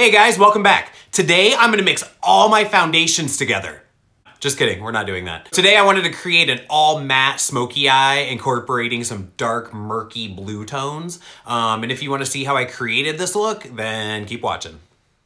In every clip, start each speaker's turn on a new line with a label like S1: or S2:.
S1: Hey guys, welcome back. Today I'm gonna mix all my foundations together. Just kidding, we're not doing that. Today I wanted to create an all matte smoky eye incorporating some dark murky blue tones. And if you wanna see how I created this look, then keep watching.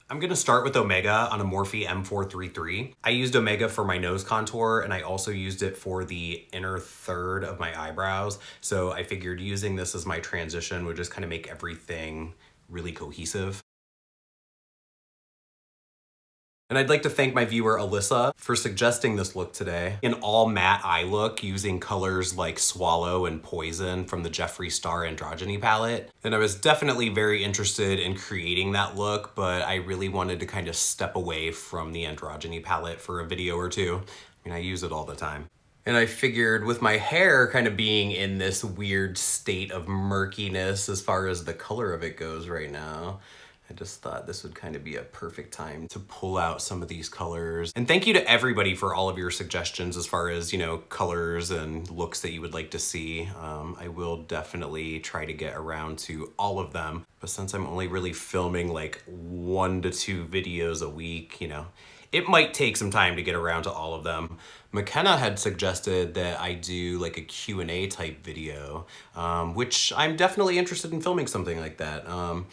S1: I'm gonna start with Omega on a Morphe M433. I used Omega for my nose contour and I also used it for the inner third of my eyebrows. So I figured using this as my transition would just kind of make everything really cohesive. And I'd like to thank my viewer Alyssa for suggesting this look today. An all matte eye look using colors like Swallow and Poison from the Jeffree Star Androgyny palette. And I was definitely very interested in creating that look, but I really wanted to kind of step away from the Androgyny palette for a video or two. I mean, I use it all the time. And I figured with my hair kind of being in this weird state of murkiness as far as the color of it goes right now, I just thought this would kind of be a perfect time to pull out some of these colors. And thank you to everybody for all of your suggestions as far as, you know, colors and looks that you would like to see. I will definitely try to get around to all of them. But since I'm only really filming like 1 to 2 videos a week, you know, it might take some time to get around to all of them. McKenna had suggested that I do like a Q&A type video, which I'm definitely interested in filming something like that.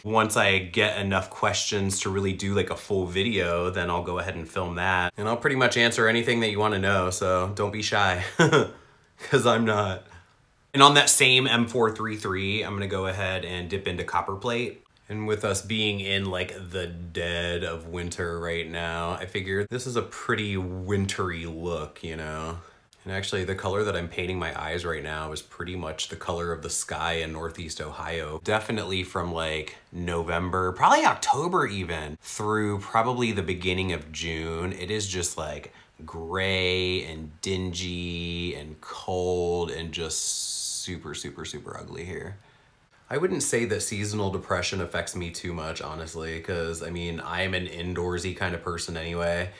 S1: Once I get enough questions to really do like a full video, then I'll go ahead and film that. And I'll pretty much answer anything that you want to know, so don't be shy, because I'm not. And on that same M433, I'm gonna go ahead and dip into Copperplate. And with us being in like the dead of winter right now, I figured this is a pretty wintry look, you know? And actually the color that I'm painting my eyes right now is pretty much the color of the sky in Northeast Ohio. Definitely from like November, probably October even, through probably the beginning of June. It is just like gray and dingy and cold and just super, super, super ugly here. I wouldn't say that seasonal depression affects me too much, honestly, because I mean, I'm an indoorsy kind of person anyway.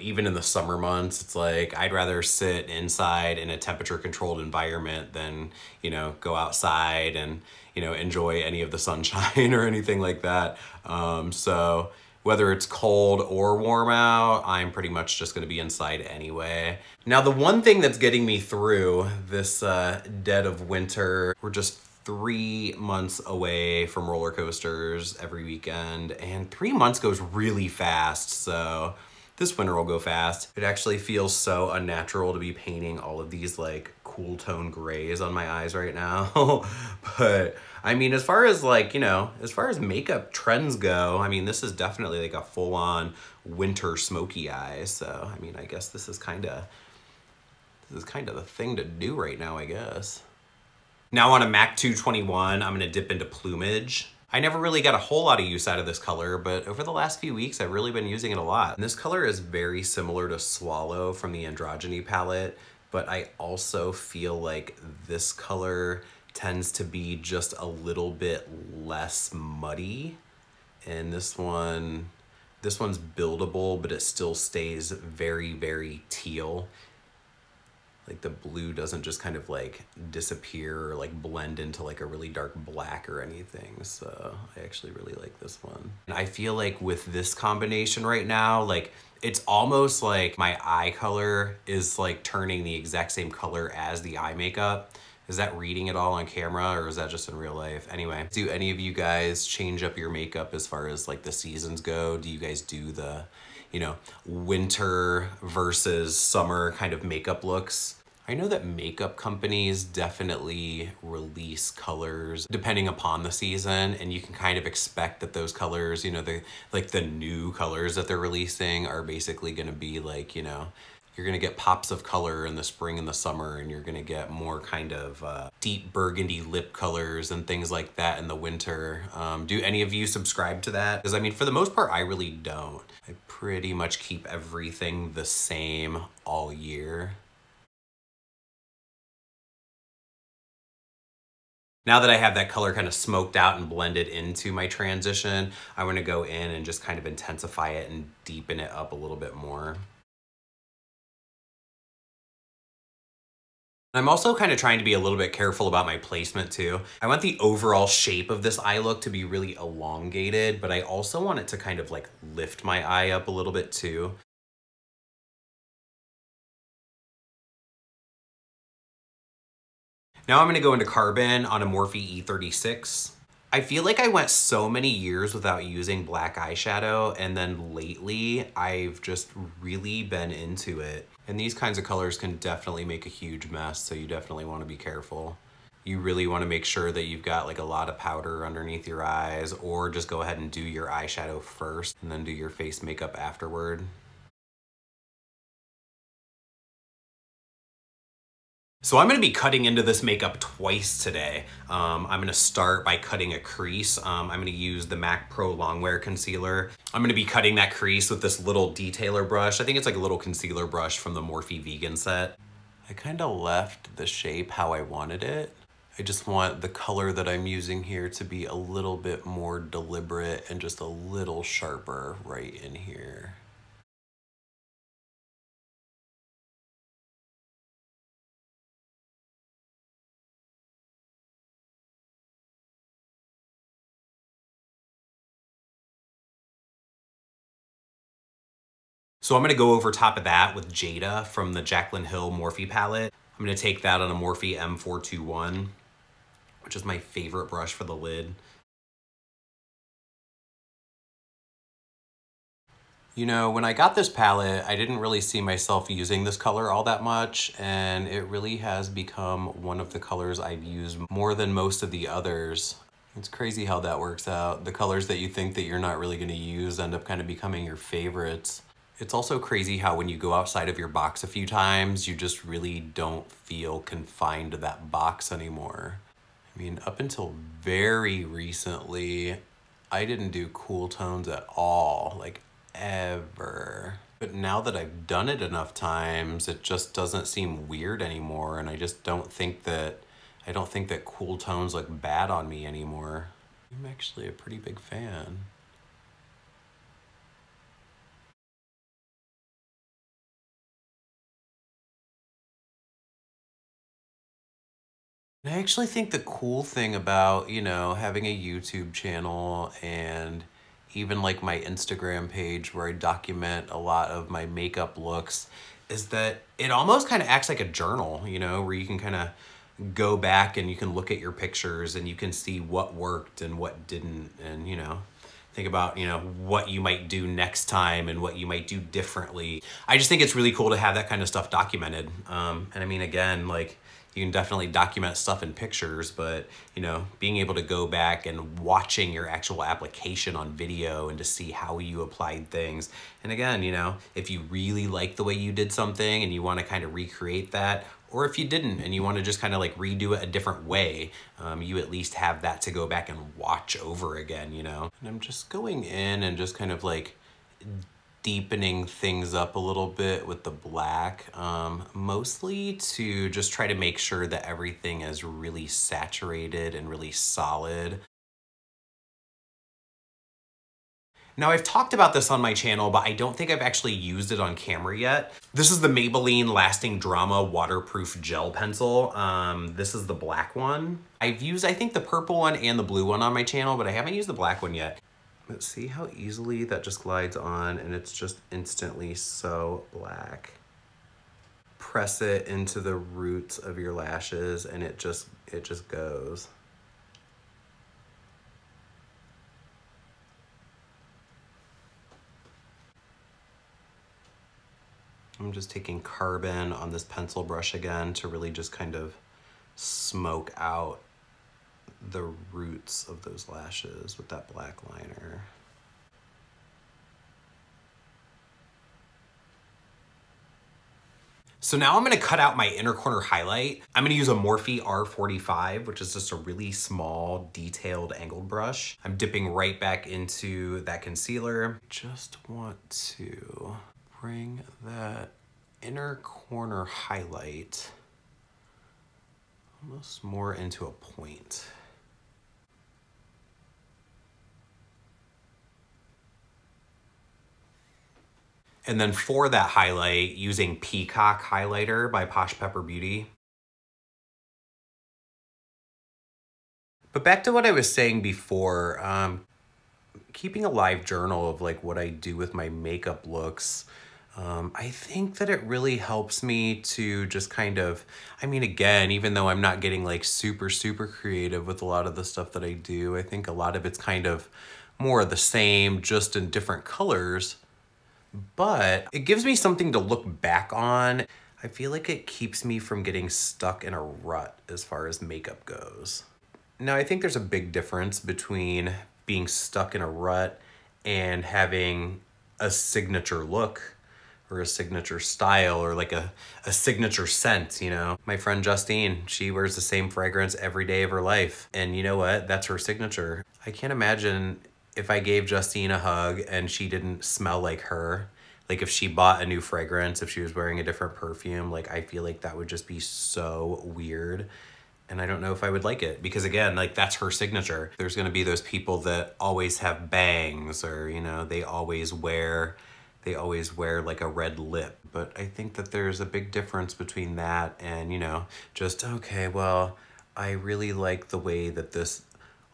S1: Even in the summer months, it's like, I'd rather sit inside in a temperature controlled environment than, you know, go outside and, you know, enjoy any of the sunshine or anything like that. So whether it's cold or warm out, I'm pretty much just gonna be inside anyway. Now, the one thing that's getting me through this dead of winter, we're just 3 months away from roller coasters every weekend, and 3 months goes really fast, so this winter will go fast. It actually feels so unnatural to be painting all of these like cool tone grays on my eyes right now. But I mean, as far as like, you know, as far as makeup trends go, I mean, this is definitely like a full-on winter smoky eye. So I mean, I guess this is kind of the thing to do right now, I guess. Now on a MAC 221, I'm gonna dip into Plumage. I never really got a whole lot of use out of this color, but over the last few weeks, I've really been using it a lot. And this color is very similar to Swallow from the Androgyny palette, but I also feel like this color tends to be just a little bit less muddy. And this one's buildable, but it still stays very, very teal. Like the blue doesn't just kind of like disappear or like blend into like a really dark black or anything. So I actually really like this one. And I feel like with this combination right now, like it's almost like my eye color is like turning the exact same color as the eye makeup. Is that reading it all on camera or is that just in real life? Anyway, do any of you guys change up your makeup as far as like the seasons go? Do you guys do the, you know, winter versus summer kind of makeup looks? I know that makeup companies definitely release colors depending upon the season, and you can kind of expect that those colors, you know, the new colors that they're releasing are basically gonna be like, you know, you're gonna get pops of color in the spring and the summer, and you're gonna get more kind of deep burgundy lip colors and things like that in the winter. Do any of you subscribe to that? Because I mean, for the most part, I really don't. I pretty much keep everything the same all year. Now that I have that color kind of smoked out and blended into my transition, I want to go in and just kind of intensify it and deepen it up a little bit more. I'm also kind of trying to be a little bit careful about my placement too. I want the overall shape of this eye look to be really elongated, but I also want it to kind of like lift my eye up a little bit too. Now I'm gonna go into Carbon on a Morphe E36. I feel like I went so many years without using black eyeshadow, and then lately I've just really been into it. And these kinds of colors can definitely make a huge mess, so you definitely wanna be careful. You really wanna make sure that you've got like a lot of powder underneath your eyes, or just go ahead and do your eyeshadow first and then do your face makeup afterward. So I'm gonna be cutting into this makeup twice today. I'm gonna start by cutting a crease. I'm gonna use the MAC Pro Longwear Concealer. I'm gonna be cutting that crease with this little detailer brush. I think it's like a little concealer brush from the Morphe Vegan set. I kinda left the shape how I wanted it. I just want the color that I'm using here to be a little bit more deliberate and just a little sharper right in here. So I'm gonna go over top of that with Jada from the Jaclyn Hill Morphe palette. I'm gonna take that on a Morphe M421, which is my favorite brush for the lid. You know, when I got this palette, I didn't really see myself using this color all that much, and it really has become one of the colors I've used more than most of the others. It's crazy how that works out. The colors that you think that you're not really gonna use end up kind of becoming your favorites. It's also crazy how when you go outside of your box a few times, you just really don't feel confined to that box anymore. I mean, up until very recently, I didn't do cool tones at all, like ever. But now that I've done it enough times, it just doesn't seem weird anymore, and I just don't think that, cool tones look bad on me anymore. I'm actually a pretty big fan. I actually think the cool thing about, you know, having a YouTube channel and even like my Instagram page where I document a lot of my makeup looks is that it almost kind of acts like a journal, you know, where you can kind of go back and you can look at your pictures and you can see what worked and what didn't, and, you know, think about, you know, what you might do next time and what you might do differently. I just think it's really cool to have that kind of stuff documented. And I mean, again, like, you can definitely document stuff in pictures, but, you know, being able to go back and watching your actual application on video and to see how you applied things. And again, you know, if you really like the way you did something and you want to kind of recreate that, or if you didn't and you want to just kind of like redo it a different way, you at least have that to go back and watch over again, you know? And I'm just going in and just kind of like deepening things up a little bit with the black, mostly to just try to make sure that everything is really saturated and really solid. Now, I've talked about this on my channel, but I don't think I've actually used it on camera yet. This is the Maybelline Lasting Drama Waterproof Gel Pencil. This is the black one. I've used, I think, the purple one and the blue one on my channel, but I haven't used the black one yet. Let's see how easily that just glides on, and it's just instantly so black. Press it into the roots of your lashes, and it just goes. I'm just taking Carbon on this pencil brush again to really just kind of smoke out the roots of those lashes with that black liner. So now I'm gonna cut out my inner corner highlight. I'm gonna use a Morphe R45, which is just a really small, detailed angled brush. I'm dipping right back into that concealer. Just want to bring that inner corner highlight almost more into a point. And then for that highlight, using Peacock highlighter by Posh Pepper Beauty. But back to what I was saying before, keeping a live journal of like what I do with my makeup looks, I think that it really helps me to just kind of, I mean, again, even though I'm not getting like super creative with a lot of the stuff that I do, I think a lot of it's kind of more of the same, just in different colors, but it gives me something to look back on. I feel like it keeps me from getting stuck in a rut as far as makeup goes. Now, I think there's a big difference between being stuck in a rut and having a signature look or a signature style or like a signature scent, you know? My friend Justine, she wears the same fragrance every day of her life. And you know what? That's her signature. I can't imagine if I gave Justine a hug and she didn't smell like her. Like if she bought a new fragrance, if she was wearing a different perfume, like I feel like that would just be so weird. And I don't know if I would like it because again, like that's her signature. There's gonna be those people that always have bangs or, you know, they always wear like a red lip. But I think that there's a big difference between that and, you know, just, okay, well, I really like the way that this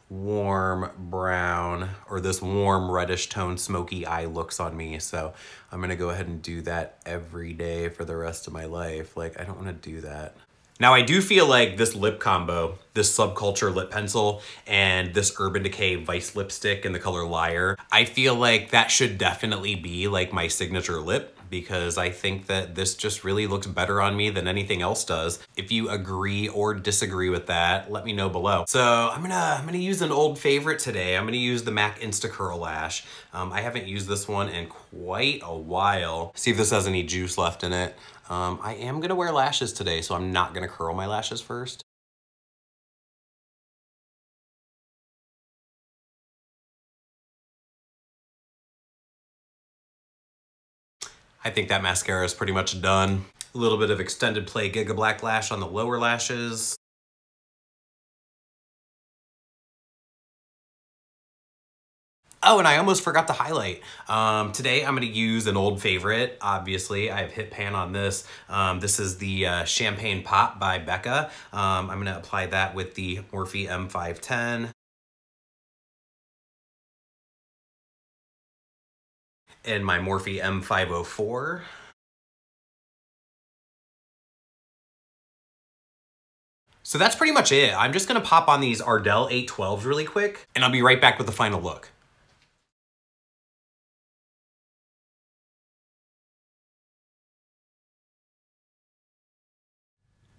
S1: warm brown or this warm reddish tone smoky eye looks on me. So I'm gonna go ahead and do that every day for the rest of my life. Like, I don't wanna do that. Now, I do feel like this lip combo, this Subculture lip pencil and this Urban Decay Vice lipstick in the color Liar, I feel like that should definitely be like my signature lip because I think that this just really looks better on me than anything else does. If you agree or disagree with that, let me know below. So I'm gonna use an old favorite today. I'm gonna use the MAC Insta Curl Lash. I haven't used this one in quite a while. See if this has any juice left in it. I am gonna wear lashes today, so I'm not gonna curl my lashes first. I think that mascara is pretty much done. A little bit of extended play Giga Black Lash on the lower lashes. Oh, and I almost forgot to highlight. Today I'm gonna use an old favorite, obviously. I have hit pan on this. This is the Champagne Pop by Becca. I'm gonna apply that with the Morphe M510. And my Morphe M504. So that's pretty much it. I'm just gonna pop on these Ardell 812s really quick, and I'll be right back with the final look.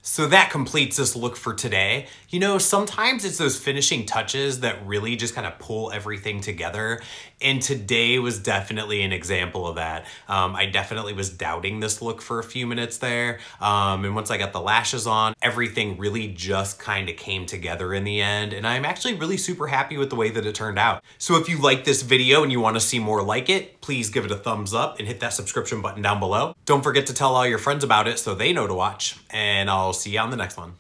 S1: So that completes this look for today. You know, sometimes it's those finishing touches that really just kind of pull everything together. And today was definitely an example of that. I definitely was doubting this look for a few minutes there. And once I got the lashes on, everything really just kind of came together in the end. And I'm actually really super happy with the way that it turned out. So if you like this video and you want to see more like it, please give it a thumbs up and hit that subscription button down below. Don't forget to tell all your friends about it so they know to watch. And I'll see you on the next one.